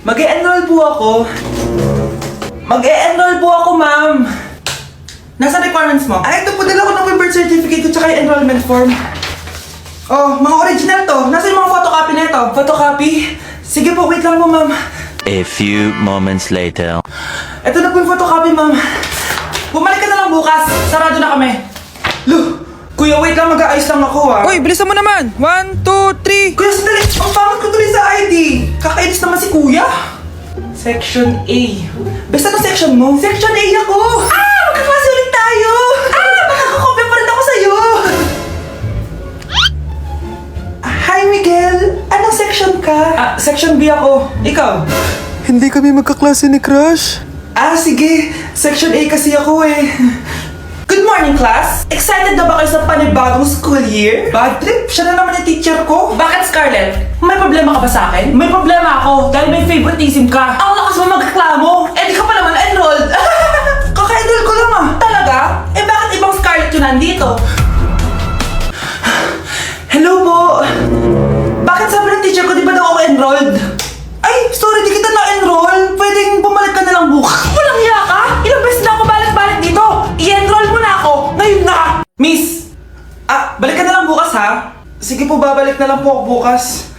Mag-e-enroll po ako. Mag-e-enroll po ako, ma'am. Nasa requirements mo? Ito po, dala ko ng birth certificate ko tsaka yung enrollment form. Oh, mga original to. Nasa yung mga photocopy na ito? Photocopy? Sige po, wait lang po, ma'am. A few moments later. Ito na po yung photocopy, ma'am. Bumalik ka na lang bukas. Sarado na kami. Lo, kuya, wait lang. Mag-aayos lang ako, ah. Uy, bilisan mo naman! 1, 2, 3! Kuya, sandali. Ang pangit ko tuloy sa ID. Kakainis naman si kuya. Section A. Basta na section mo? Section A ako! Ah! Magkaklase ulit tayo! Ah! Makakakopya pa rin ako sa'yo! Hi, Miguel! Anong section ka? Section B ako. Ikaw? Hindi kami magkaklase ni Crush. Sige. Section A kasi ako eh. Good morning, class! Excited na ba kayo sa panibagong school year? Bad trip? Siya na naman yung teacher ko. Bakit, Scarlett? May problema ka ba sa akin? May problema ako dahil may favoritism ka. Ang lakas mo magreklamo. Di ka pa naman enrolled. Kaka-enroll ko lang ah. Talaga? Bakit ibang Scarlett yun nandito? Hello po! Bakit sabi ng teacher ko di ba daw ako enrolled? Ay, sorry, di kita na-enroll. Pwedeng bumalik ka na lang bukas. Walang hiya ka? Ilang beses na ako balik-balik dito. I-enroll mo na ako. Ngayon na. Miss! Balik ka na lang bukas ha? Sige po, babalik na lang po ako bukas.